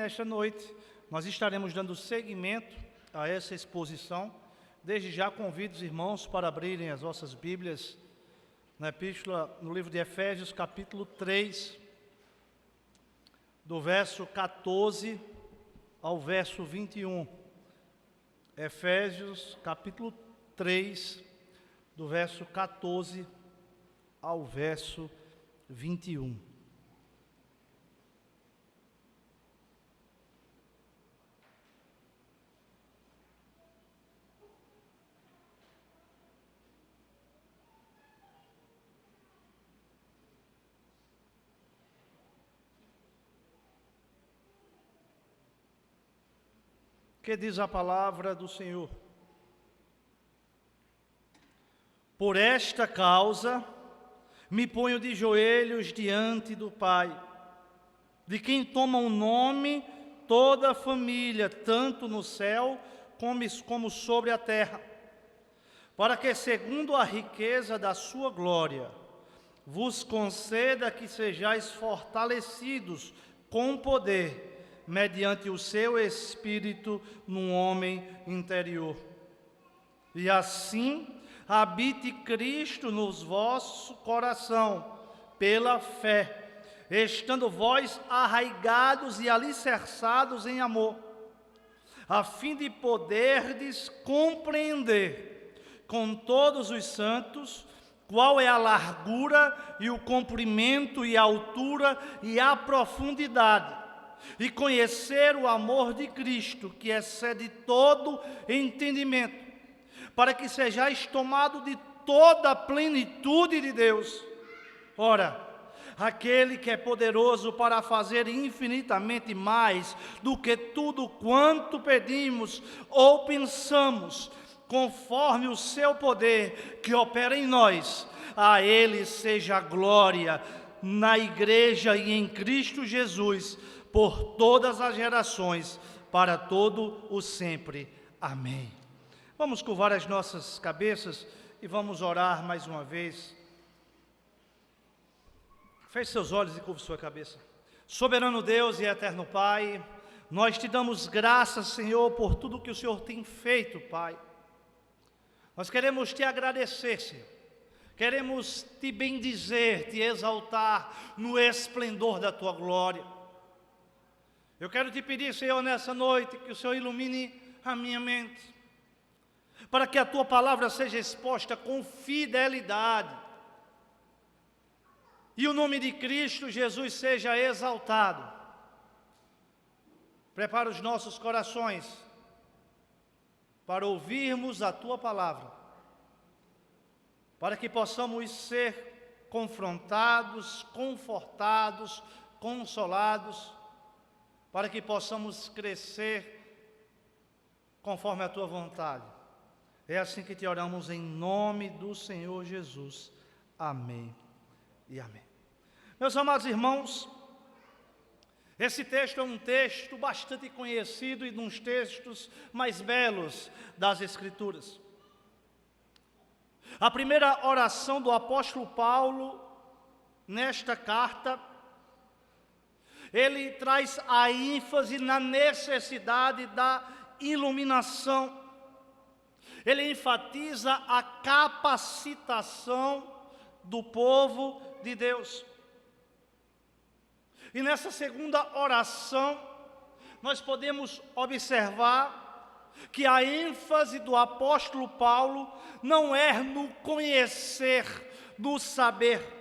nesta noite nós estaremos dando seguimento a essa exposição. Desde já convido os irmãos para abrirem as vossas Bíblias na epístola, no livro de Efésios, capítulo 3, do verso 14 ao verso 21. Efésios, capítulo 3, do verso 14 ao verso 21. Que diz a palavra do Senhor: por esta causa me ponho de joelhos diante do Pai, de quem toma o nome toda a família, tanto no céu como sobre a terra, para que, segundo a riqueza da sua glória, vos conceda que sejais fortalecidos com poder, mediante o seu Espírito no homem interior. E assim habite Cristo nos vosso coração, pela fé, estando vós arraigados e alicerçados em amor, a fim de poderdes compreender com todos os santos qual é a largura e o comprimento e a altura e a profundidade, e conhecer o amor de Cristo, que excede todo entendimento, para que sejais tomados de toda a plenitude de Deus. Ora, aquele que é poderoso para fazer infinitamente mais do que tudo quanto pedimos ou pensamos, conforme o seu poder que opera em nós, a Ele seja a glória na Igreja e em Cristo Jesus, por todas as gerações, para todo o sempre. Amém. Vamos curvar as nossas cabeças e vamos orar mais uma vez. Feche seus olhos e curva sua cabeça. Soberano Deus e eterno Pai, nós te damos graças, Senhor, por tudo que o Senhor tem feito, Pai. Nós queremos te agradecer, Senhor. Queremos te bendizer, te exaltar no esplendor da tua glória. Eu quero te pedir, Senhor, nessa noite, que o Senhor ilumine a minha mente, para que a tua palavra seja exposta com fidelidade, e o nome de Cristo Jesus seja exaltado. Prepara os nossos corações para ouvirmos a tua palavra, para que possamos ser confrontados, confortados, consolados, para que possamos crescer conforme a tua vontade. É assim que te oramos em nome do Senhor Jesus. Amém e amém. Meus amados irmãos, esse texto é um texto bastante conhecido e um dos textos mais belos das Escrituras. A primeira oração do apóstolo Paulo nesta carta, ele traz a ênfase na necessidade da iluminação. Ele enfatiza a capacitação do povo de Deus. E nessa segunda oração, nós podemos observar que a ênfase do apóstolo Paulo não é no conhecer, no saber,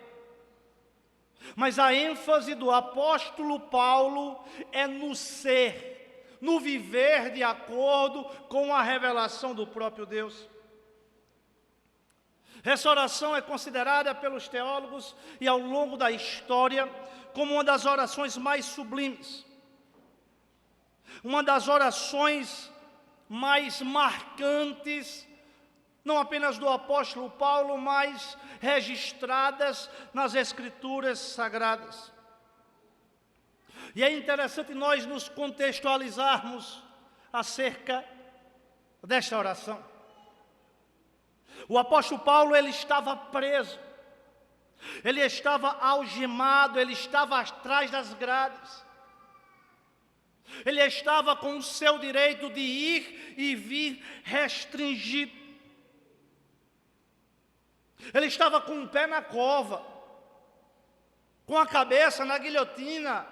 mas a ênfase do apóstolo Paulo é no ser, no viver de acordo com a revelação do próprio Deus. Essa oração é considerada pelos teólogos e ao longo da história como uma das orações mais sublimes, uma das orações mais marcantes, não apenas do apóstolo Paulo, mas registradas nas Escrituras Sagradas. E é interessante nós nos contextualizarmos acerca desta oração. O apóstolo Paulo, ele estava preso, ele estava algemado, ele estava atrás das grades. Ele estava com o seu direito de ir e vir restringido. Ele estava com um pé na cova, com a cabeça na guilhotina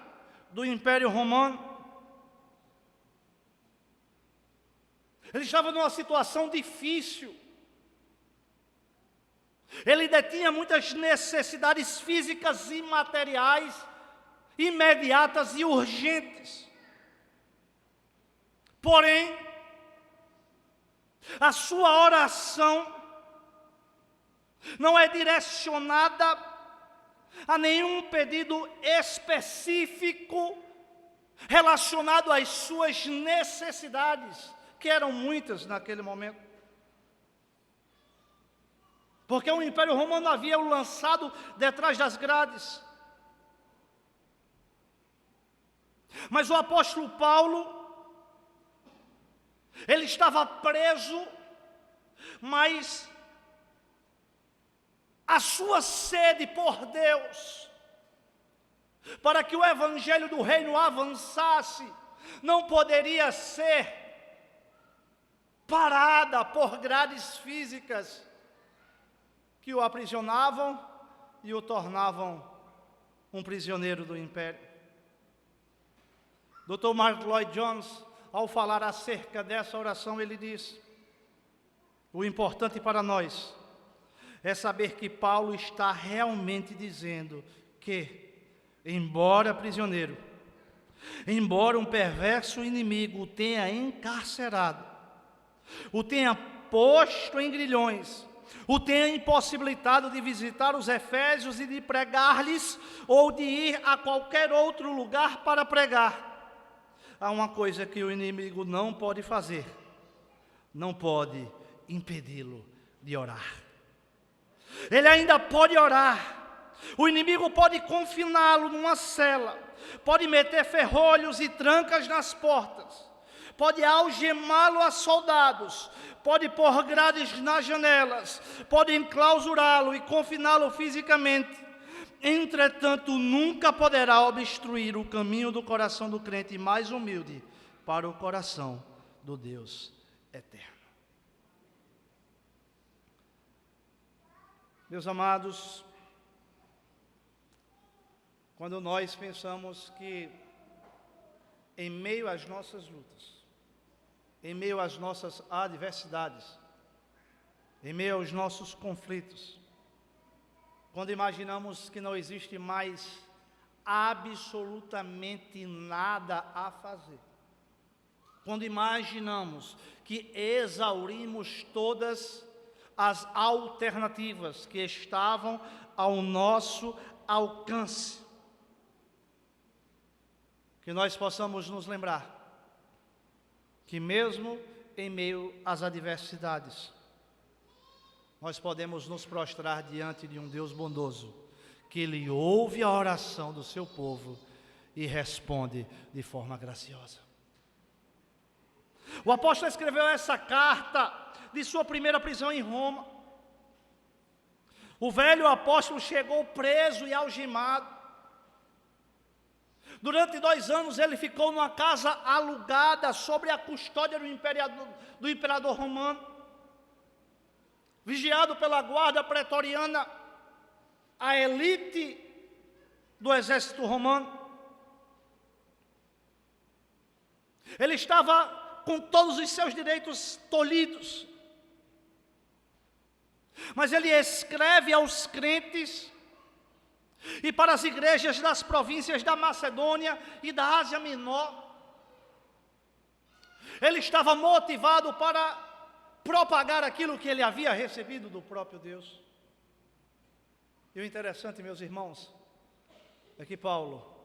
do Império Romano. Ele estava numa situação difícil. Ele detinha muitas necessidades físicas e materiais, imediatas e urgentes. Porém, a sua oração não é direcionada a nenhum pedido específico relacionado às suas necessidades, que eram muitas naquele momento. Porque o Império Romano havia o lançado detrás das grades. Mas o apóstolo Paulo, ele estava preso, mas a sua sede por Deus, para que o evangelho do reino avançasse, não poderia ser parada por grades físicas que o aprisionavam e o tornavam um prisioneiro do império. Dr. Mark Lloyd Jones, ao falar acerca dessa oração, ele diz: o importante para nós é saber que Paulo está realmente dizendo que, embora prisioneiro, embora um perverso inimigo o tenha encarcerado, o tenha posto em grilhões, o tenha impossibilitado de visitar os efésios e de pregar-lhes, ou de ir a qualquer outro lugar para pregar, há uma coisa que o inimigo não pode fazer: não pode impedi-lo de orar. Ele ainda pode orar. O inimigo pode confiná-lo numa cela, pode meter ferrolhos e trancas nas portas, pode algemá-lo a soldados, pode pôr grades nas janelas, pode enclausurá-lo e confiná-lo fisicamente. Entretanto, nunca poderá obstruir o caminho do coração do crente mais humilde para o coração do Deus eterno. Meus amados, quando nós pensamos que em meio às nossas lutas, em meio às nossas adversidades, em meio aos nossos conflitos, quando imaginamos que não existe mais absolutamente nada a fazer, quando imaginamos que exaurimos todas as alternativas que estavam ao nosso alcance, que nós possamos nos lembrar que mesmo em meio às adversidades, nós podemos nos prostrar diante de um Deus bondoso, que Ele ouve a oração do seu povo e responde de forma graciosa. O apóstolo escreveu essa carta de sua primeira prisão em Roma. O velho apóstolo chegou preso e algemado. Durante 2 anos ele ficou numa casa alugada sob a custódia do imperador romano, vigiado pela guarda pretoriana, a elite do exército romano. Ele estava com todos os seus direitos tolhidos, mas ele escreve aos crentes e para as igrejas das províncias da Macedônia e da Ásia Menor. Ele estava motivado para propagar aquilo que ele havia recebido do próprio Deus. E o interessante, meus irmãos, é que Paulo,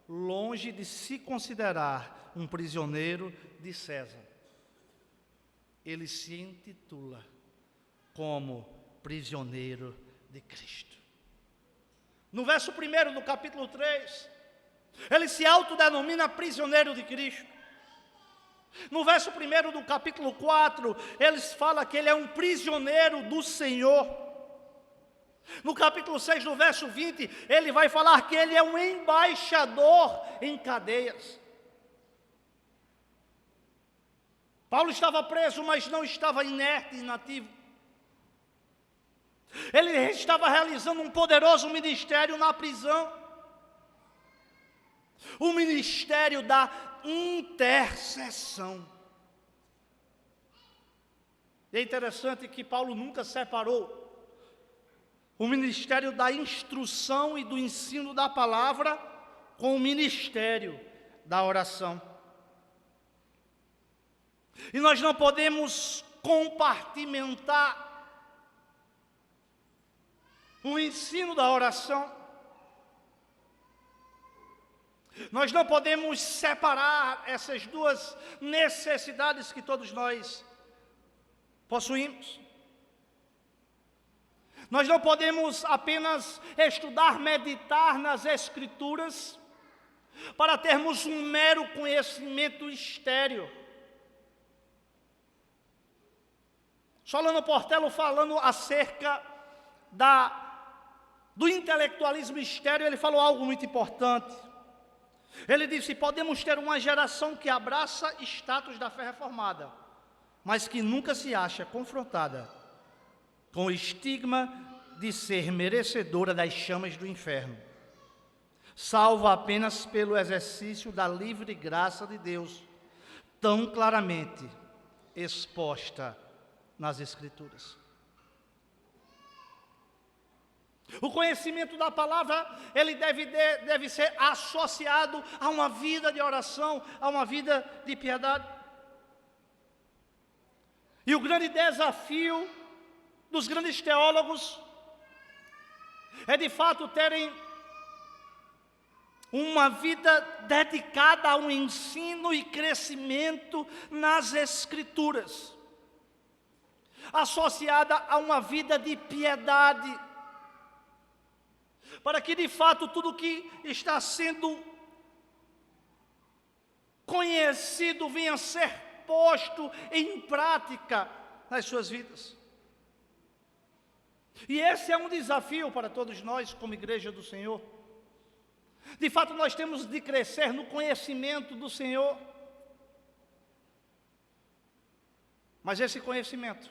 longe de se considerar um prisioneiro de César, ele se intitula como prisioneiro de Cristo. No verso 1 do capítulo 3, ele se autodenomina prisioneiro de Cristo. No verso 1 do capítulo 4, ele fala que ele é um prisioneiro do Senhor. No capítulo 6, no verso 20, ele vai falar que ele é um embaixador em cadeias. Paulo estava preso, mas não estava inerte, inativo. Ele estava realizando um poderoso ministério na prisão. O ministério da intercessão. E é interessante que Paulo nunca separou o ministério da instrução e do ensino da palavra com o ministério da oração. E nós não podemos compartimentar o ensino da oração. Nós não podemos separar essas duas necessidades que todos nós possuímos. Nós não podemos apenas estudar, meditar nas Escrituras para termos um mero conhecimento estéril. Solano Portelo, falando acerca do intelectualismo estéril, ele falou algo muito importante. Ele disse: podemos ter uma geração que abraça status da fé reformada, mas que nunca se acha confrontada com o estigma de ser merecedora das chamas do inferno, salva apenas pelo exercício da livre graça de Deus, tão claramente exposta nas Escrituras. O conhecimento da palavra, ele deve ser associado a uma vida de oração, a uma vida de piedade. E o grande desafio dos grandes teólogos é de fato terem uma vida dedicada ao ensino e crescimento nas Escrituras, associada a uma vida de piedade, para que de fato tudo que está sendo conhecido venha a ser posto em prática nas suas vidas. E esse é um desafio para todos nós como igreja do Senhor. De fato, nós temos de crescer no conhecimento do Senhor. Mas esse conhecimento,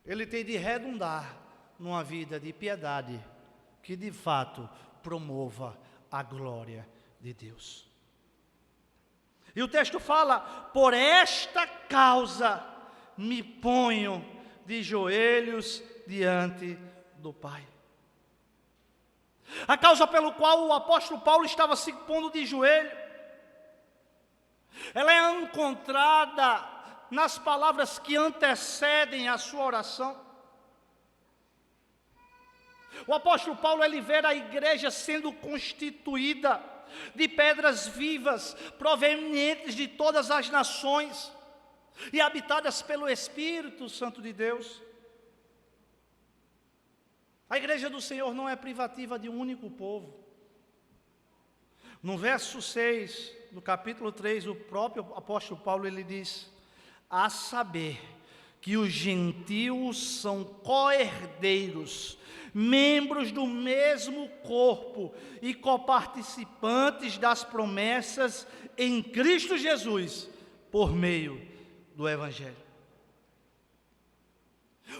ele tem de redundar numa vida de piedade, que de fato promova a glória de Deus. E o texto fala: por esta causa me ponho de joelhos diante do Pai. A causa pelo qual o apóstolo Paulo estava se pondo de joelho, ela é encontrada nas palavras que antecedem a sua oração. O apóstolo Paulo, ele vê a igreja sendo constituída de pedras vivas, provenientes de todas as nações, e habitadas pelo Espírito Santo de Deus. A igreja do Senhor não é privativa de um único povo. No verso 6 do capítulo 3, o próprio apóstolo Paulo, ele diz: a saber que os gentios são co-herdeiros, membros do mesmo corpo e coparticipantes das promessas em Cristo Jesus, por meio do Evangelho.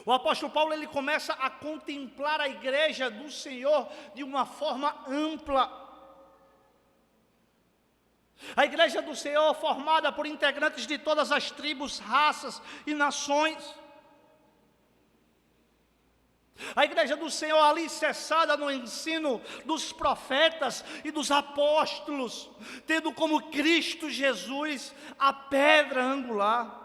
O apóstolo Paulo, ele começa a contemplar a igreja do Senhor de uma forma ampla. A igreja do Senhor, formada por integrantes de todas as tribos, raças e nações. A igreja do Senhor, alicerçada no ensino dos profetas e dos apóstolos, tendo como Cristo Jesus a pedra angular.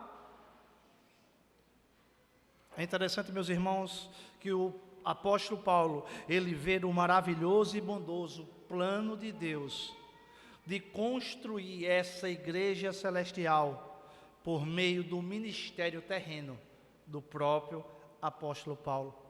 É interessante, meus irmãos, que o apóstolo Paulo, ele vê o maravilhoso e bondoso plano de Deus de construir essa igreja celestial por meio do ministério terreno do próprio apóstolo Paulo.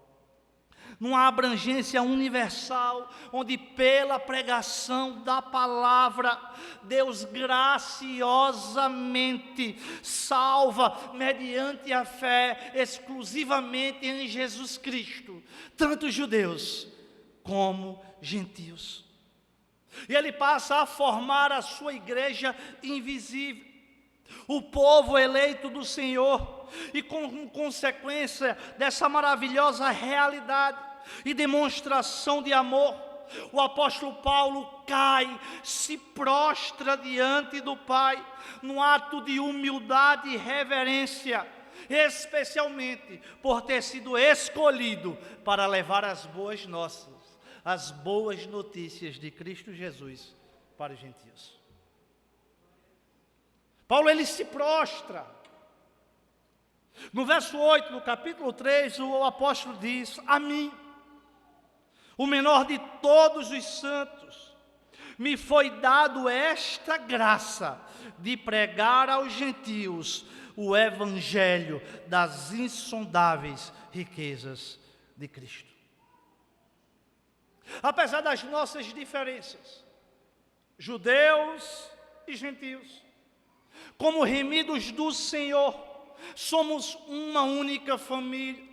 Numa abrangência universal, onde pela pregação da palavra, Deus graciosamente salva mediante a fé exclusivamente em Jesus Cristo, tanto judeus como gentios. E ele passa a formar a sua igreja invisível, o povo eleito do Senhor, e com consequência dessa maravilhosa realidade e demonstração de amor, o apóstolo Paulo cai, se prostra diante do Pai, num ato de humildade e reverência, especialmente por ter sido escolhido para levar as boas notícias de Cristo Jesus para os gentios. Paulo, ele se prostra. No verso 8 do capítulo 3, o apóstolo diz: a mim, o menor de todos os santos, me foi dado esta graça de pregar aos gentios o evangelho das insondáveis riquezas de Cristo. Apesar das nossas diferenças, judeus e gentios, como remidos do Senhor, somos uma única família.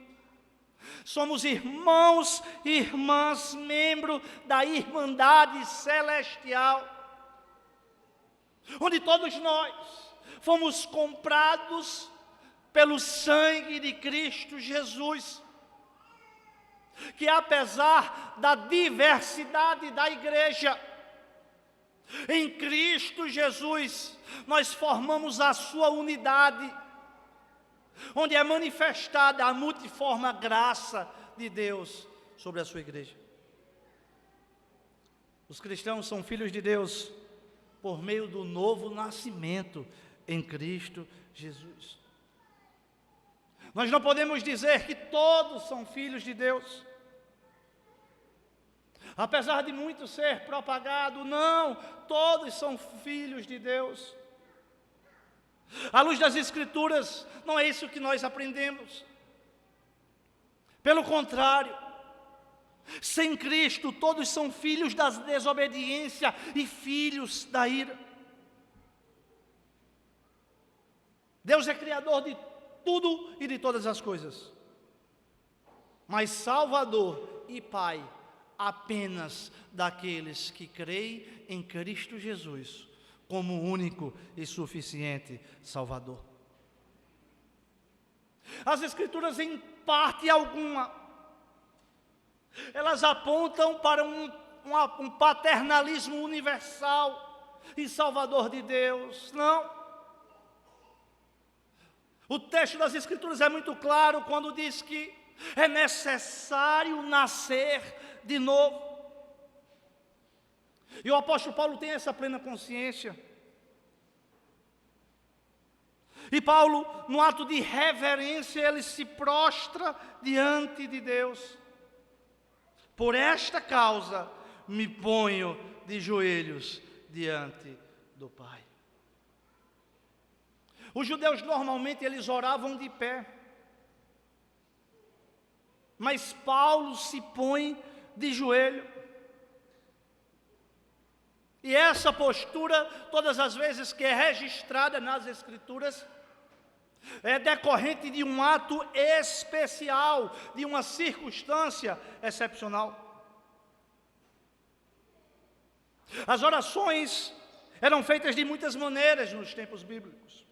Somos irmãos e irmãs, membros da Irmandade Celestial, onde todos nós fomos comprados pelo sangue de Cristo Jesus, que apesar da diversidade da igreja, em Cristo Jesus, nós formamos a sua unidade, onde é manifestada a multiforme graça de Deus sobre a sua igreja. Os cristãos são filhos de Deus por meio do novo nascimento em Cristo Jesus. Nós não podemos dizer que todos são filhos de Deus, apesar de muito ser propagado. Não, todos são filhos de Deus. À luz das Escrituras, não é isso que nós aprendemos. Pelo contrário, sem Cristo, todos são filhos da desobediência e filhos da ira. Deus é criador de tudo e de todas as coisas, mas Salvador e Pai apenas daqueles que creem em Cristo Jesus como único e suficiente Salvador. As Escrituras, em parte alguma, elas apontam para um paternalismo universal e salvador de Deus. Não. O texto das Escrituras é muito claro quando diz que é necessário nascer de novo. E o apóstolo Paulo tem essa plena consciência. E Paulo, no ato de reverência, ele se prostra diante de Deus. Por esta causa, me ponho de joelhos diante do Pai. Os judeus normalmente eles oravam de pé, mas Paulo se põe de joelho. E essa postura, todas as vezes que é registrada nas Escrituras, é decorrente de um ato especial, de uma circunstância excepcional. As orações eram feitas de muitas maneiras nos tempos bíblicos.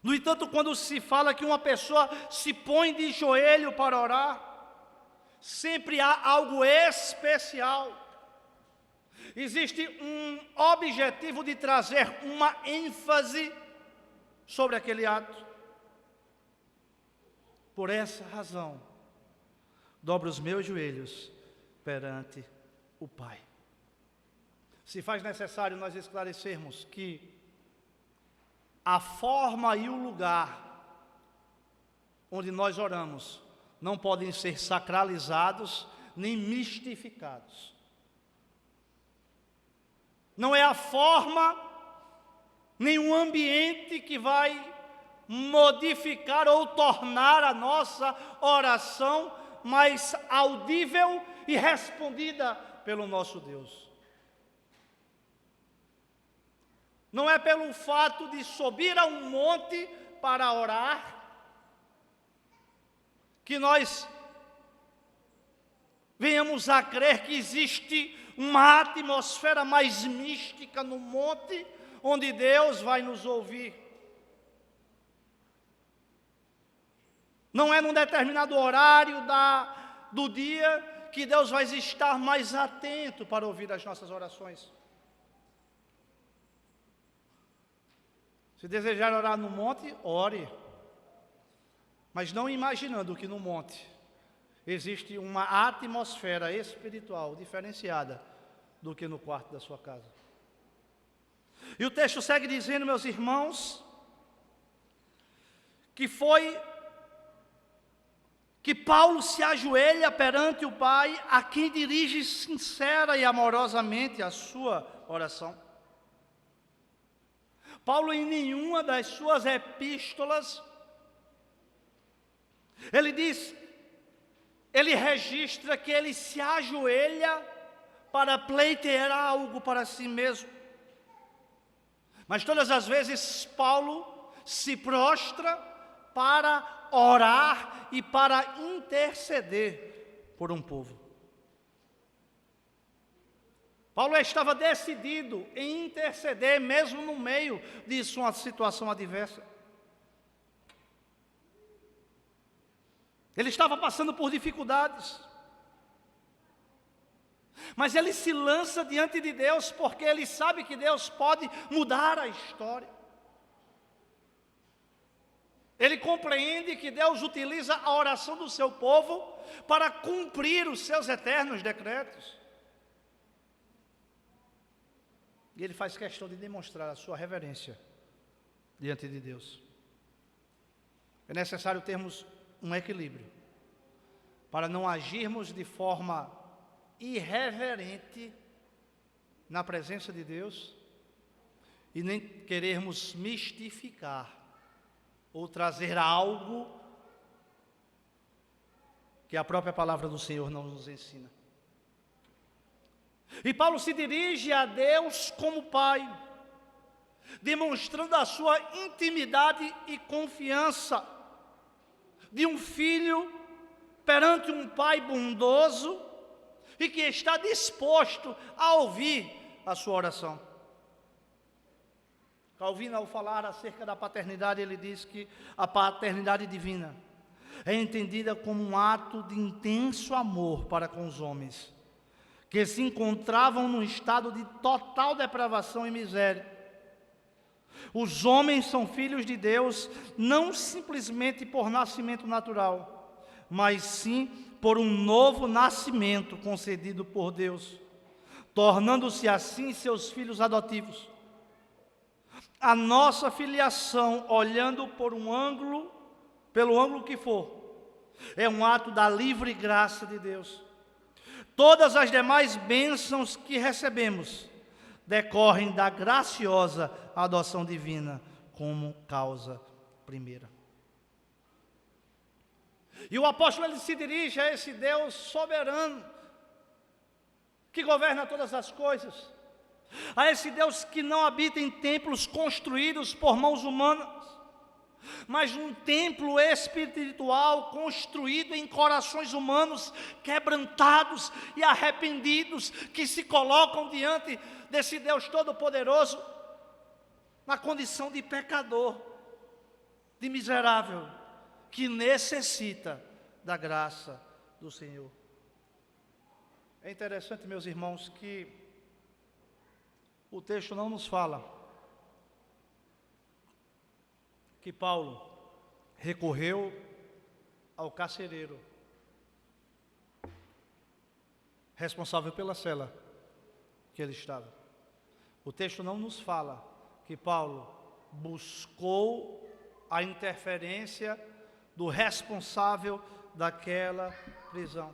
No entanto, quando se fala que uma pessoa se põe de joelho para orar, sempre há algo especial. Existe um objetivo de trazer uma ênfase sobre aquele ato. Por essa razão, dobro os meus joelhos perante o Pai. Se faz necessário nós esclarecermos que a forma e o lugar onde nós oramos não podem ser sacralizados nem mistificados. Não é a forma, nem o ambiente que vai modificar ou tornar a nossa oração mais audível e respondida pelo nosso Deus. Não é pelo fato de subir a um monte para orar, que nós venhamos a crer que existe uma atmosfera mais mística no monte, onde Deus vai nos ouvir. Não é num determinado horário do dia que Deus vai estar mais atento para ouvir as nossas orações. Se desejar orar no monte, ore. Mas não imaginando que no monte existe uma atmosfera espiritual diferenciada do que no quarto da sua casa. E o texto segue dizendo, meus irmãos, que Paulo se ajoelha perante o Pai, a quem dirige sincera e amorosamente a sua oração. Paulo, em nenhuma das suas epístolas, ele registra que ele se ajoelha para pleitear algo para si mesmo. Mas todas as vezes Paulo se prostra para orar e para interceder por um povo. Paulo estava decidido em interceder mesmo no meio de sua situação adversa. Ele estava passando por dificuldades, mas ele se lança diante de Deus porque ele sabe que Deus pode mudar a história. Ele compreende que Deus utiliza a oração do seu povo para cumprir os seus eternos decretos. E ele faz questão de demonstrar a sua reverência diante de Deus. É necessário termos um equilíbrio para não agirmos de forma irreverente na presença de Deus e nem querermos mistificar ou trazer algo que a própria palavra do Senhor não nos ensina. E Paulo se dirige a Deus como Pai, demonstrando a sua intimidade e confiança de um filho perante um pai bondoso e que está disposto a ouvir a sua oração. Calvino, ao falar acerca da paternidade, ele diz que a paternidade divina é entendida como um ato de intenso amor para com os homens, que se encontravam num estado de total depravação e miséria. Os homens são filhos de Deus, não simplesmente por nascimento natural, mas sim por um novo nascimento concedido por Deus, tornando-se assim seus filhos adotivos. A nossa filiação, olhando pelo ângulo que for, é um ato da livre graça de Deus. Todas as demais bênçãos que recebemos decorrem da graciosa adoção divina como causa primeira. E o apóstolo ele se dirige a esse Deus soberano, que governa todas as coisas, a esse Deus que não habita em templos construídos por mãos humanas, mas um templo espiritual construído em corações humanos quebrantados e arrependidos, que se colocam diante desse Deus Todo-Poderoso na condição de pecador, de miserável, que necessita da graça do Senhor. É interessante, meus irmãos, que o texto não nos fala que Paulo recorreu ao carcereiro responsável pela cela que ele estava. O texto não nos fala que Paulo buscou a interferência do responsável daquela prisão.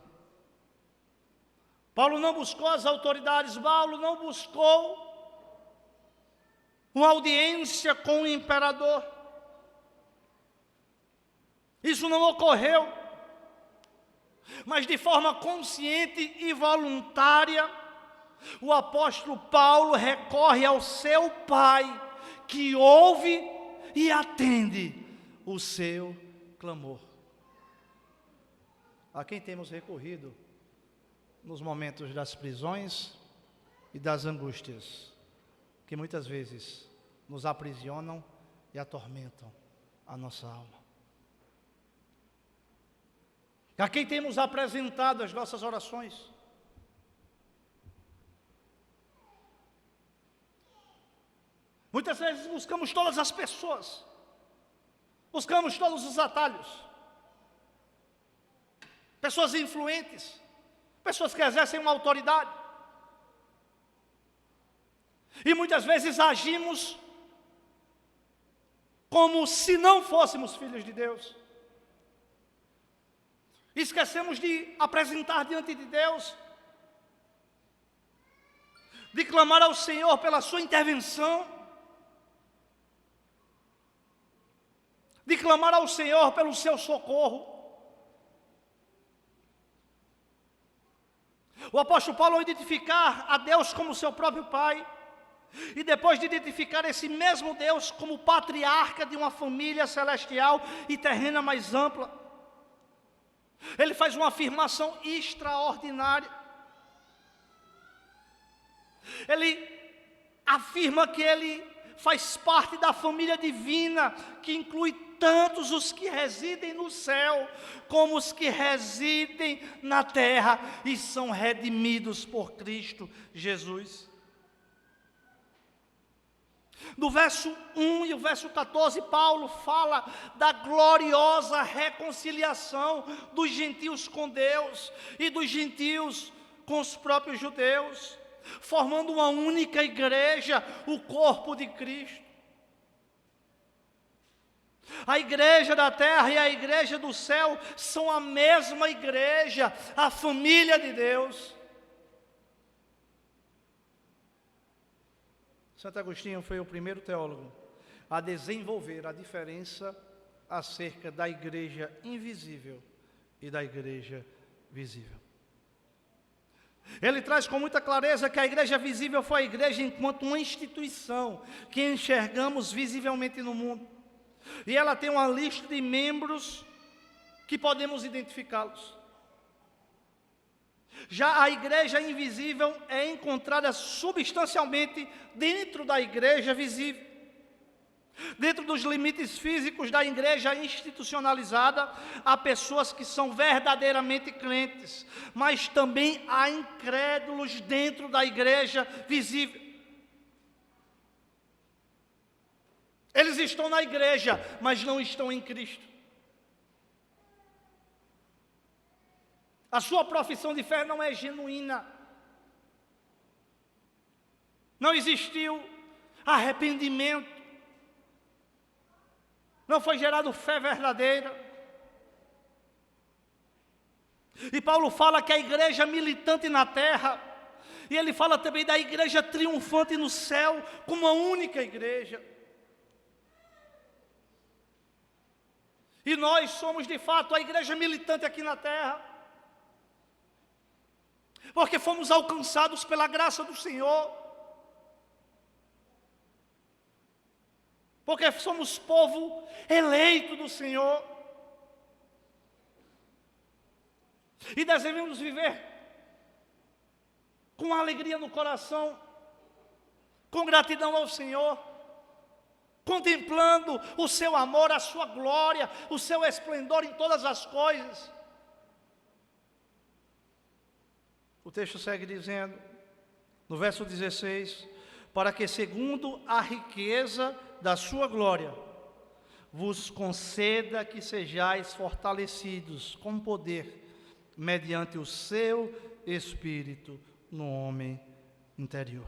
Paulo não buscou as autoridades, Paulo não buscou uma audiência com o imperador. Isso não ocorreu, mas de forma consciente e voluntária, o apóstolo Paulo recorre ao seu Pai, que ouve e atende o seu clamor. A quem temos recorrido nos momentos das prisões e das angústias, que muitas vezes nos aprisionam e atormentam a nossa alma. A quem temos apresentado as nossas orações? Muitas vezes buscamos todas as pessoas, buscamos todos os atalhos, pessoas influentes, pessoas que exercem uma autoridade, e muitas vezes agimos como se não fôssemos filhos de Deus. Esquecemos de apresentar diante de Deus, de clamar ao Senhor pela sua intervenção, de clamar ao Senhor pelo seu socorro. O apóstolo Paulo, ao identificar a Deus como seu próprio Pai, e depois de identificar esse mesmo Deus como patriarca de uma família celestial e terrena mais ampla, ele faz uma afirmação extraordinária. Ele afirma que ele faz parte da família divina, que inclui tantos os que residem no céu, como os que residem na terra, e são redimidos por Cristo Jesus. No verso 1 e o verso 14, Paulo fala da gloriosa reconciliação dos gentios com Deus e dos gentios com os próprios judeus, formando uma única igreja, o corpo de Cristo. A igreja da terra e a igreja do céu são a mesma igreja, a família de Deus. Santo Agostinho foi o primeiro teólogo a desenvolver a diferença acerca da igreja invisível e da igreja visível. Ele traz com muita clareza que a igreja visível foi a igreja enquanto uma instituição que enxergamos visivelmente no mundo. E ela tem uma lista de membros que podemos identificá-los. Já a igreja invisível é encontrada substancialmente dentro da igreja visível. Dentro dos limites físicos da igreja institucionalizada, há pessoas que são verdadeiramente crentes, mas também há incrédulos dentro da igreja visível. Eles estão na igreja, mas não estão em Cristo. A sua profissão de fé não é genuína. Não existiu arrependimento. Não foi gerado fé verdadeira. E Paulo fala que a igreja militante na terra, e ele fala também da igreja triunfante no céu, como uma única igreja. E nós somos de fato a igreja militante aqui na terra, porque fomos alcançados pela graça do Senhor, porque somos povo eleito do Senhor, e devemos viver com alegria no coração, com gratidão ao Senhor, contemplando o seu amor, a sua glória, o seu esplendor em todas as coisas. O texto segue dizendo, no verso 16, para que segundo a riqueza da sua glória, vos conceda que sejais fortalecidos com poder, mediante o seu Espírito no homem interior.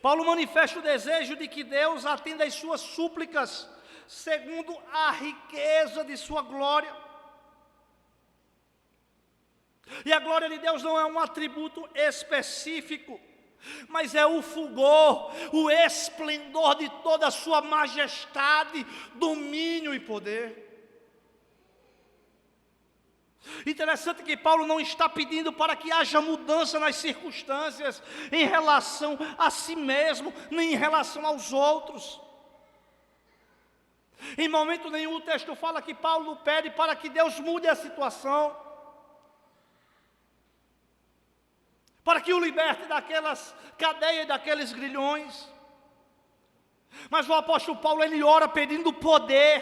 Paulo manifesta o desejo de que Deus atenda às suas súplicas, segundo a riqueza de sua glória. E a glória de Deus não é um atributo específico, mas é o fulgor, o esplendor de toda a sua majestade, domínio e poder. Interessante que Paulo não está pedindo para que haja mudança nas circunstâncias em relação a si mesmo, nem em relação aos outros. Em momento nenhum o texto fala que Paulo pede para que Deus mude a situação. para que o liberte daquelas cadeias, daqueles grilhões. Mas o apóstolo Paulo, ele ora pedindo poder.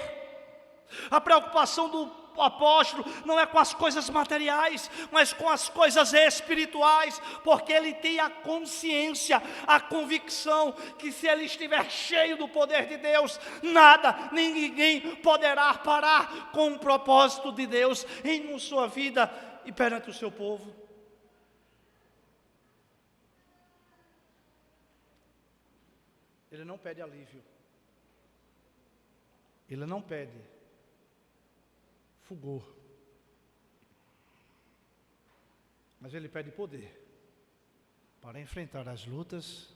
A preocupação do apóstolo não é com as coisas materiais, mas com as coisas espirituais, porque ele tem a consciência, a convicção que se ele estiver cheio do poder de Deus, nada, nem ninguém poderá parar com o propósito de Deus em sua vida e perante o seu povo. Ele não pede alívio, ele não pede fulgor, mas ele pede poder para enfrentar as lutas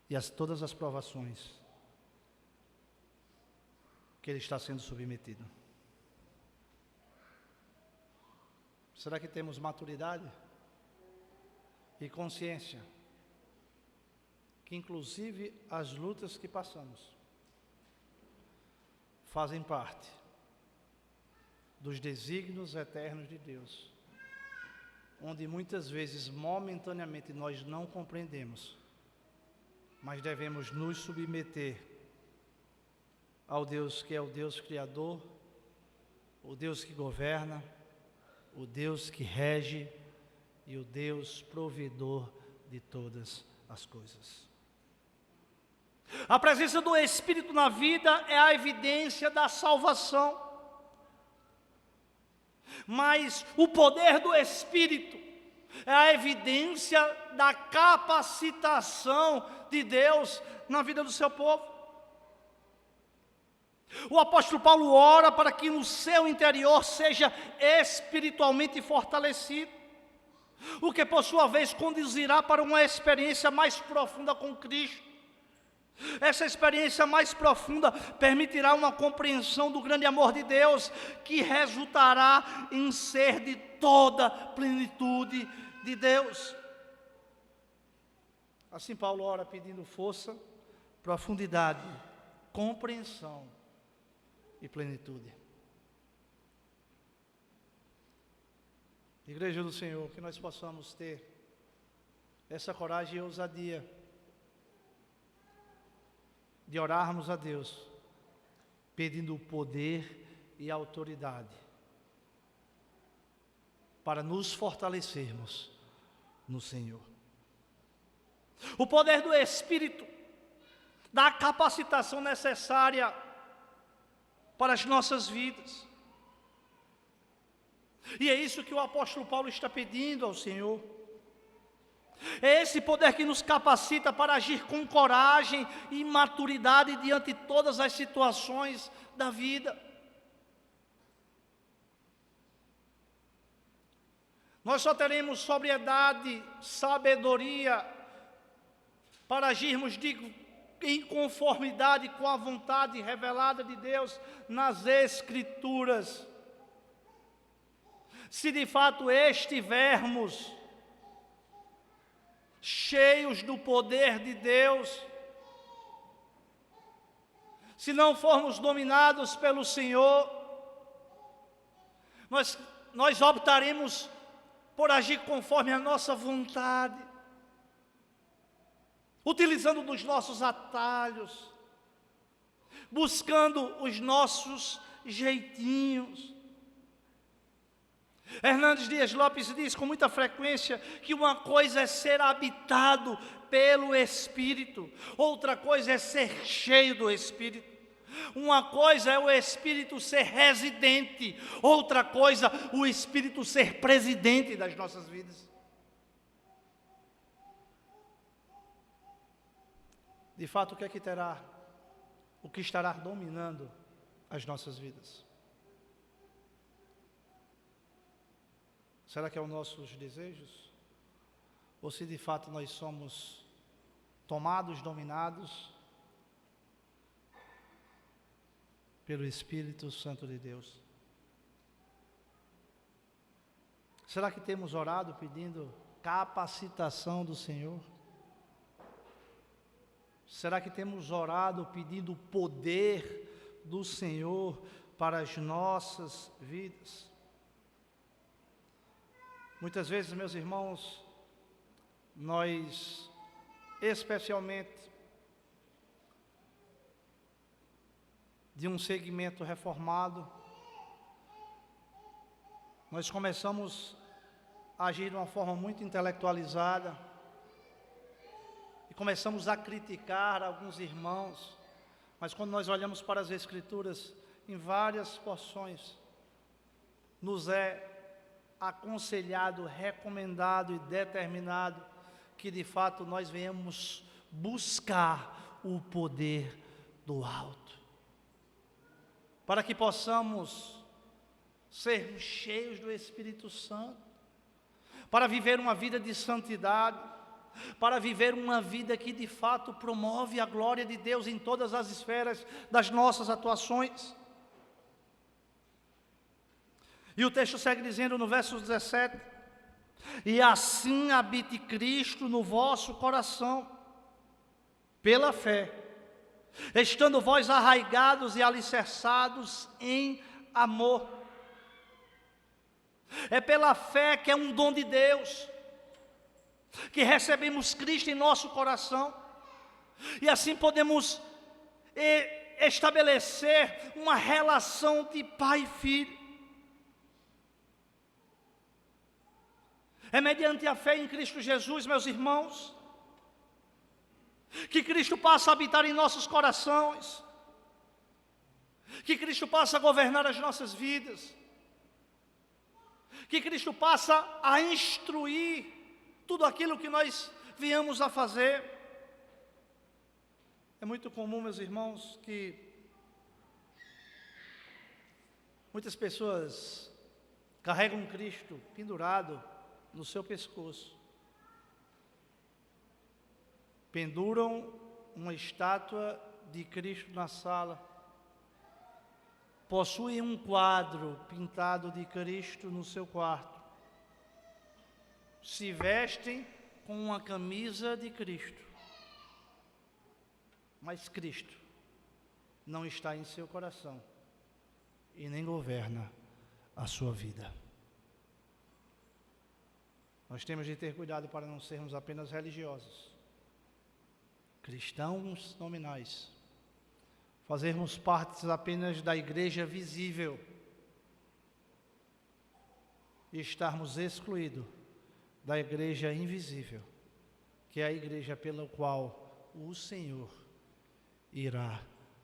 e todas as provações que ele está sendo submetido. Será que temos maturidade e consciência que inclusive as lutas que passamos fazem parte dos desígnios eternos de Deus, onde muitas vezes momentaneamente nós não compreendemos, mas devemos nos submeter ao Deus que é o Deus Criador, o Deus que governa, o Deus que rege e o Deus provedor de todas as coisas. A presença do Espírito na vida é a evidência da salvação. Mas o poder do Espírito é a evidência da capacitação de Deus na vida do seu povo. O apóstolo Paulo ora para que no seu interior seja espiritualmente fortalecido, o que por sua vez conduzirá para uma experiência mais profunda com Cristo. Essa experiência mais profunda permitirá uma compreensão do grande amor de Deus, que resultará em ser de toda a plenitude de Deus. Assim Paulo ora pedindo força, profundidade, compreensão e plenitude. Igreja do Senhor, que nós possamos ter essa coragem e ousadia de orarmos a Deus, pedindo o poder e a autoridade, para nos fortalecermos no Senhor. O poder do Espírito dá a capacitação necessária para as nossas vidas. E é isso que o apóstolo Paulo está pedindo ao Senhor. É esse poder que nos capacita para agir com coragem e maturidade diante de todas as situações da vida. Nós só teremos sobriedade, sabedoria para agirmos em conformidade com a vontade revelada de Deus nas Escrituras, se de fato estivermos cheios do poder de Deus, se não formos dominados pelo Senhor, nós optaremos por agir conforme a nossa vontade, utilizando dos nossos atalhos, buscando os nossos jeitinhos. Hernandes Dias Lopes diz com muita frequência que uma coisa é ser habitado pelo Espírito, outra coisa é ser cheio do Espírito. Uma coisa é o Espírito ser residente, outra coisa o Espírito ser presidente das nossas vidas. De fato, o que estará dominando as nossas vidas? Será que é os nossos desejos? Ou se de fato nós somos tomados, dominados pelo Espírito Santo de Deus? Será que temos orado pedindo capacitação do Senhor? Será que temos orado pedindo o poder do Senhor para as nossas vidas? Muitas vezes, meus irmãos, nós, especialmente de um segmento reformado, nós começamos a agir de uma forma muito intelectualizada e começamos a criticar alguns irmãos, mas quando nós olhamos para as Escrituras, em várias porções, nos é aconselhado, recomendado e determinado que de fato nós venhamos buscar o poder do alto, para que possamos ser cheios do Espírito Santo, para viver uma vida de santidade, para viver uma vida que de fato promove a glória de Deus em todas as esferas das nossas atuações. E o texto segue dizendo no verso 17: e assim habite Cristo no vosso coração, pela fé, estando vós arraigados e alicerçados em amor. É pela fé, que é um dom de Deus, que recebemos Cristo em nosso coração, e assim podemos estabelecer uma relação de pai e filho. É mediante a fé em Cristo Jesus, meus irmãos, que Cristo passa a habitar em nossos corações, que Cristo passa a governar as nossas vidas, que Cristo passa a instruir tudo aquilo que nós viemos a fazer. É muito comum, meus irmãos, que muitas pessoas carregam Cristo pendurado no seu pescoço, penduram uma estátua de Cristo na sala, possuem um quadro pintado de Cristo no seu quarto, se vestem com uma camisa de Cristo, mas Cristo não está em seu coração e nem governa a sua vida. Nós temos de ter cuidado para não sermos apenas religiosos, cristãos nominais, fazermos parte apenas da igreja visível e estarmos excluídos da igreja invisível, que é a igreja pela qual o Senhor irá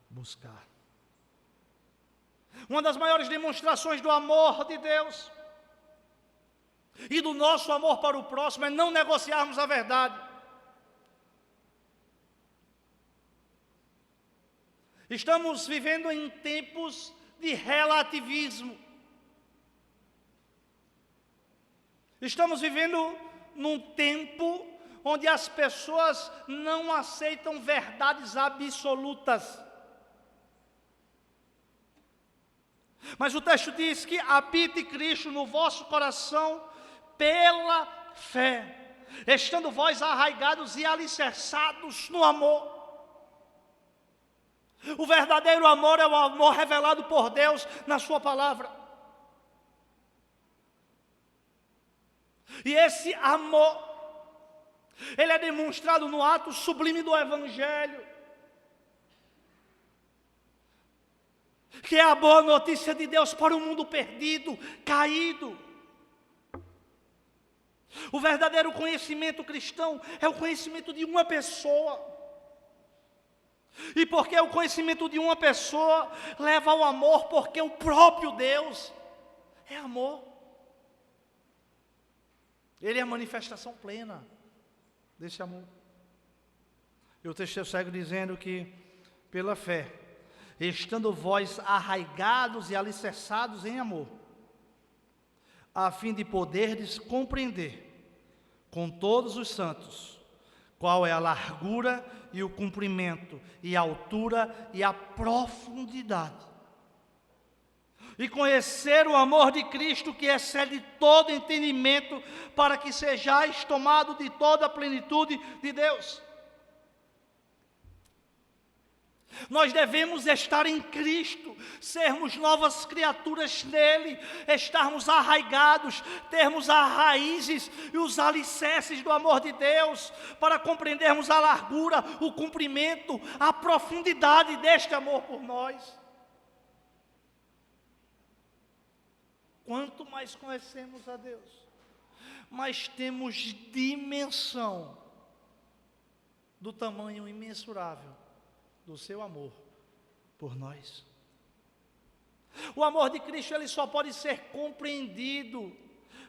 buscar. Uma das maiores demonstrações do amor de Deus e do nosso amor para o próximo é não negociarmos a verdade. Estamos vivendo em tempos de relativismo. Estamos vivendo num tempo onde as pessoas não aceitam verdades absolutas. Mas o texto diz que habite Cristo no vosso coração pela fé, estando vós arraigados e alicerçados no amor. O verdadeiro amor é o amor revelado por Deus na sua palavra. E esse amor, ele é demonstrado no ato sublime do Evangelho, que é a boa notícia de Deus para o mundo perdido, caído. O verdadeiro conhecimento cristão é o conhecimento de uma pessoa. E porque o conhecimento de uma pessoa leva ao amor, porque o próprio Deus é amor. Ele é a manifestação plena desse amor. E o texto segue dizendo que, pela fé, estando vós arraigados e alicerçados em amor, a fim de poderdes compreender com todos os santos qual é a largura e o comprimento, e a altura e a profundidade, e conhecer o amor de Cristo que excede todo entendimento, para que sejais tomados de toda a plenitude de Deus. Nós devemos estar em Cristo, sermos novas criaturas nele, estarmos arraigados, termos as raízes e os alicerces do amor de Deus, para compreendermos a largura, o comprimento, a profundidade deste amor por nós. Quanto mais conhecemos a Deus, mais temos dimensão do tamanho imensurável do seu amor por nós. O amor de Cristo, ele só pode ser compreendido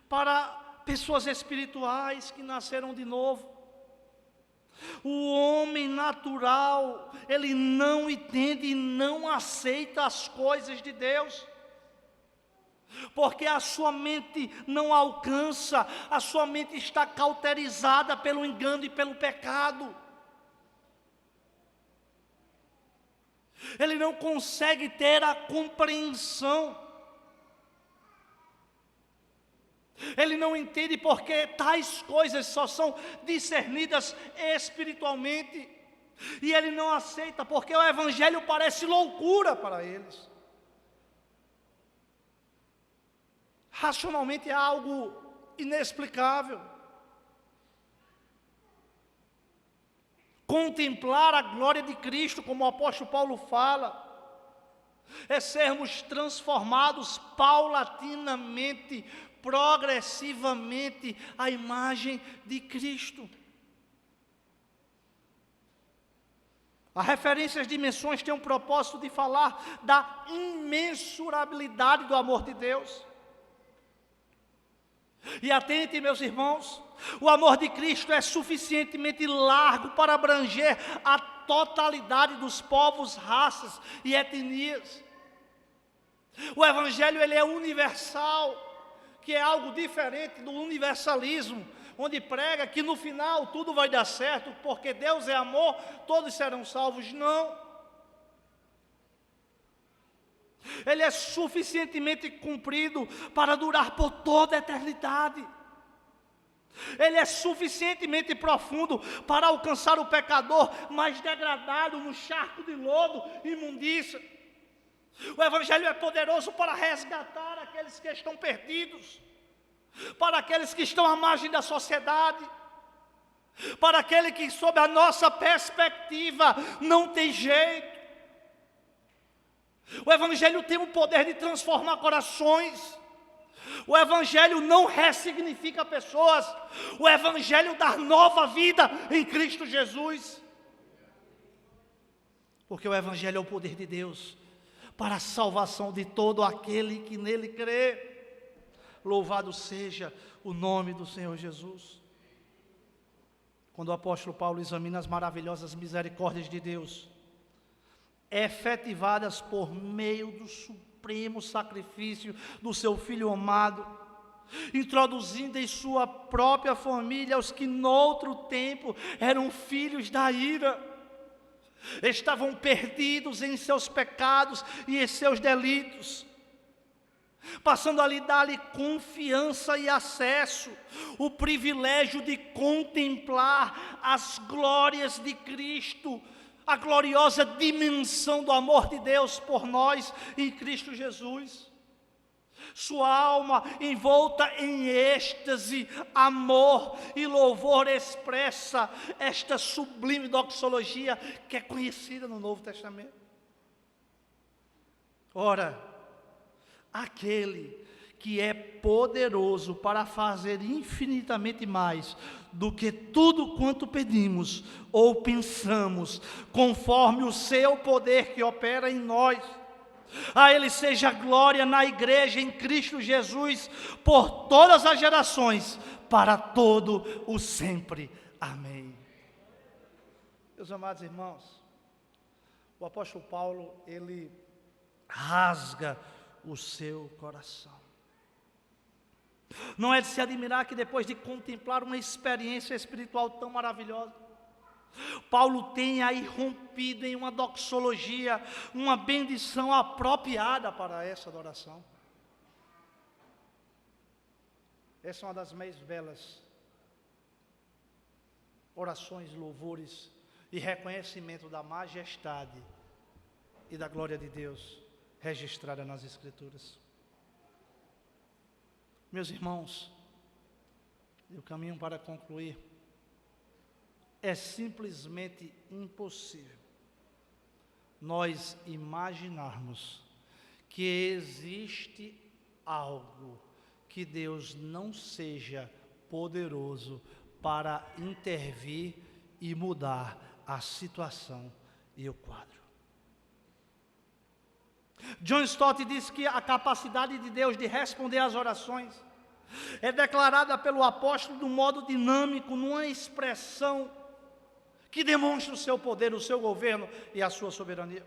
para pessoas espirituais que nasceram de novo. O homem natural, ele não entende e não aceita as coisas de Deus, porque a sua mente não alcança, a sua mente está cauterizada pelo engano e pelo pecado. Ele não consegue ter a compreensão. Ele não entende porque tais coisas só são discernidas espiritualmente. E ele não aceita porque o Evangelho parece loucura para eles. Racionalmente é algo inexplicável. Contemplar a glória de Cristo, como o apóstolo Paulo fala, é sermos transformados paulatinamente, progressivamente, à imagem de Cristo. A referência às dimensões tem um propósito de falar da imensurabilidade do amor de Deus. E atentem, meus irmãos, o amor de Cristo é suficientemente largo para abranger a totalidade dos povos, raças e etnias. O Evangelho, ele é universal, que é algo diferente do universalismo, onde prega que no final tudo vai dar certo, porque Deus é amor, todos serão salvos. Não. Ele é suficientemente cumprido para durar por toda a eternidade. Ele é suficientemente profundo para alcançar o pecador mais degradado no charco de lodo e imundícia. O Evangelho é poderoso para resgatar aqueles que estão perdidos, para aqueles que estão à margem da sociedade, para aquele que, sob a nossa perspectiva, não tem jeito. O Evangelho tem o poder de transformar corações. O Evangelho não ressignifica pessoas. O Evangelho dá nova vida em Cristo Jesus. Porque o Evangelho é o poder de Deus para a salvação de todo aquele que nele crê. Louvado seja o nome do Senhor Jesus. Quando o apóstolo Paulo examina as maravilhosas misericórdias de Deus, efetivadas por meio do supremo sacrifício do seu Filho amado, introduzindo em sua própria família os que noutro tempo eram filhos da ira, estavam perdidos em seus pecados e em seus delitos, passando a lhe dar-lhe confiança e acesso, o privilégio de contemplar as glórias de Cristo, a gloriosa dimensão do amor de Deus por nós em Cristo Jesus. Sua alma envolta em êxtase, amor e louvor expressa esta sublime doxologia que é conhecida no Novo Testamento. Ora, aquele que é poderoso para fazer infinitamente mais do que tudo quanto pedimos ou pensamos, conforme o seu poder que opera em nós. A Ele seja glória na igreja em Cristo Jesus, por todas as gerações, para todo o sempre. Amém. Meus amados irmãos, o apóstolo Paulo, ele rasga o seu coração. Não é de se admirar que depois de contemplar uma experiência espiritual tão maravilhosa, Paulo tenha irrompido em uma doxologia, uma bendição apropriada para essa adoração. Essa é uma das mais belas orações, louvores e reconhecimento da majestade e da glória de Deus registrada nas Escrituras. Meus irmãos, e o caminho para concluir, é simplesmente impossível nós imaginarmos que existe algo que Deus não seja poderoso para intervir e mudar a situação e o quadro. John Stott diz que a capacidade de Deus de responder às orações é declarada pelo apóstolo de um modo dinâmico, numa expressão que demonstra o seu poder, o seu governo e a sua soberania.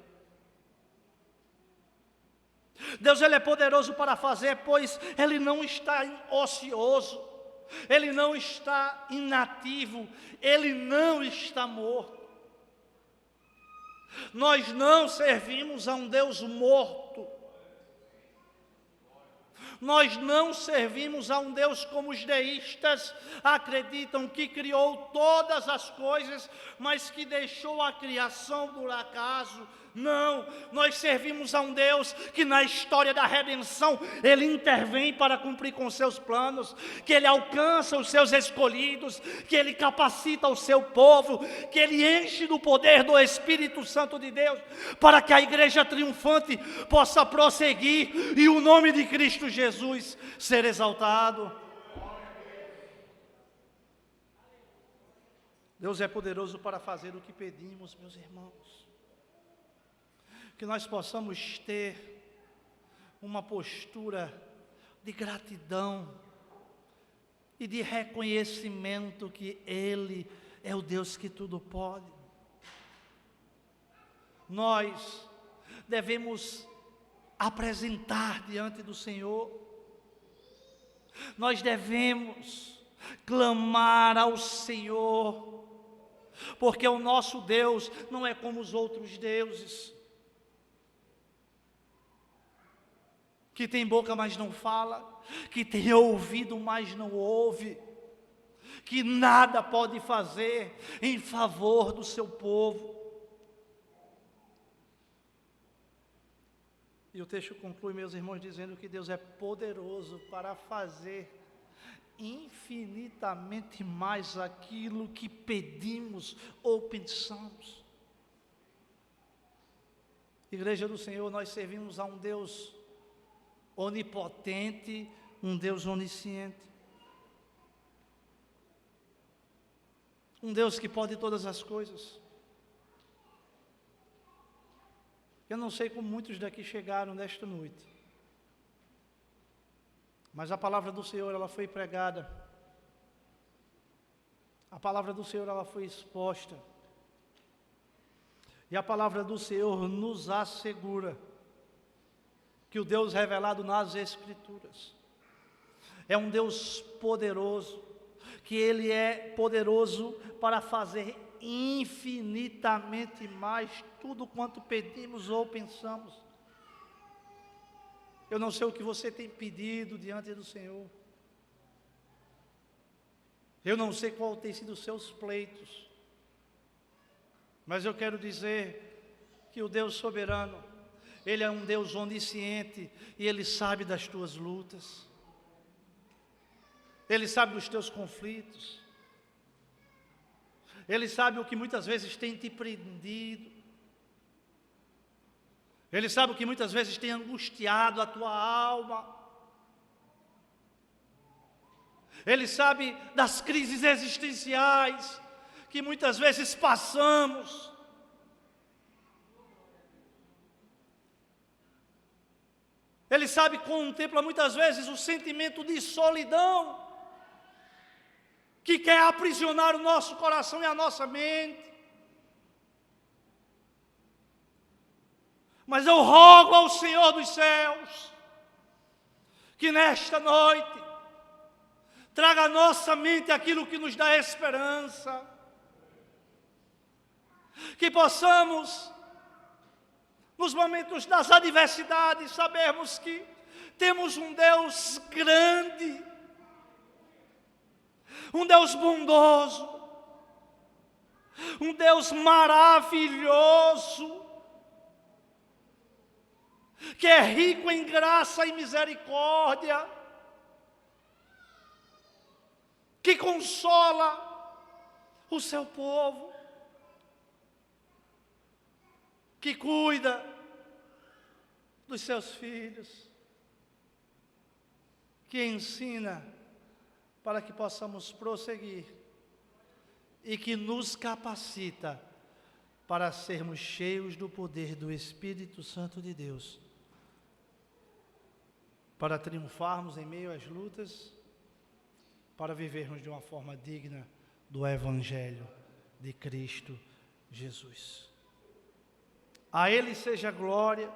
Deus, Ele é poderoso para fazer, pois Ele não está ocioso, Ele não está inativo, Ele não está morto. Nós não servimos a um Deus morto. Nós não servimos a um Deus como os deístas acreditam, que criou todas as coisas, mas que deixou a criação por acaso. Não, nós servimos a um Deus que na história da redenção, Ele intervém para cumprir com seus planos, que Ele alcança os seus escolhidos, que Ele capacita o seu povo, que Ele enche do poder do Espírito Santo de Deus, para que a igreja triunfante possa prosseguir e o nome de Cristo Jesus ser exaltado. Deus é poderoso para fazer o que pedimos, meus irmãos. Que nós possamos ter uma postura de gratidão e de reconhecimento que Ele é o Deus que tudo pode. Nós devemos apresentar diante do Senhor, nós devemos clamar ao Senhor, porque o nosso Deus não é como os outros deuses, que tem boca, mas não fala, que tem ouvido, mas não ouve, que nada pode fazer em favor do seu povo. E o texto conclui, meus irmãos, dizendo que Deus é poderoso para fazer infinitamente mais aquilo que pedimos ou pensamos. Igreja do Senhor, nós servimos a um Deus onipotente, um Deus onisciente, um Deus que pode todas as coisas. Eu não sei como muitos daqui chegaram nesta noite, mas a palavra do Senhor, ela foi pregada, a palavra do Senhor, ela foi exposta, e a palavra do Senhor nos assegura que o Deus revelado nas Escrituras é um Deus poderoso, que Ele é poderoso para fazer infinitamente mais tudo quanto pedimos ou pensamos. Eu não sei o que você tem pedido diante do Senhor, eu não sei qual tem sido os seus pleitos, mas eu quero dizer que o Deus soberano, Ele é um Deus onisciente e Ele sabe das tuas lutas, Ele sabe dos teus conflitos, Ele sabe o que muitas vezes tem te prendido, Ele sabe o que muitas vezes tem angustiado a tua alma, Ele sabe das crises existenciais que muitas vezes passamos. Ele sabe, contempla muitas vezes o sentimento de solidão que quer aprisionar o nosso coração e a nossa mente. Mas eu rogo ao Senhor dos céus que nesta noite traga à nossa mente aquilo que nos dá esperança, que possamos, nos momentos das adversidades, sabermos que temos um Deus grande, um Deus bondoso, um Deus maravilhoso, que é rico em graça e misericórdia, que consola o seu povo, que cuida dos seus filhos, que ensina para que possamos prosseguir e que nos capacita para sermos cheios do poder do Espírito Santo de Deus, para triunfarmos em meio às lutas, para vivermos de uma forma digna do Evangelho de Cristo Jesus. A Ele seja glória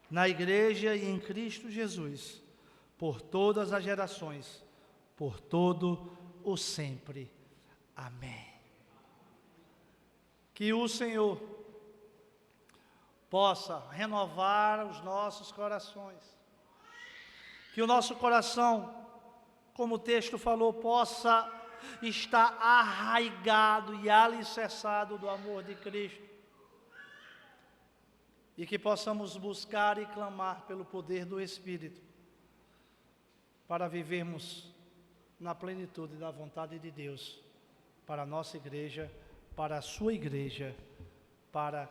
na Igreja e em Cristo Jesus, por todas as gerações, por todo o sempre. Amém. Que o Senhor possa renovar os nossos corações, que o nosso coração, como o texto falou, possa estar arraigado e alicerçado do amor de Cristo, e que possamos buscar e clamar pelo poder do Espírito, para vivermos na plenitude da vontade de Deus, para a nossa igreja, para a sua igreja, para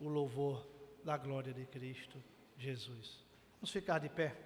o louvor da glória de Cristo Jesus. Vamos ficar de pé.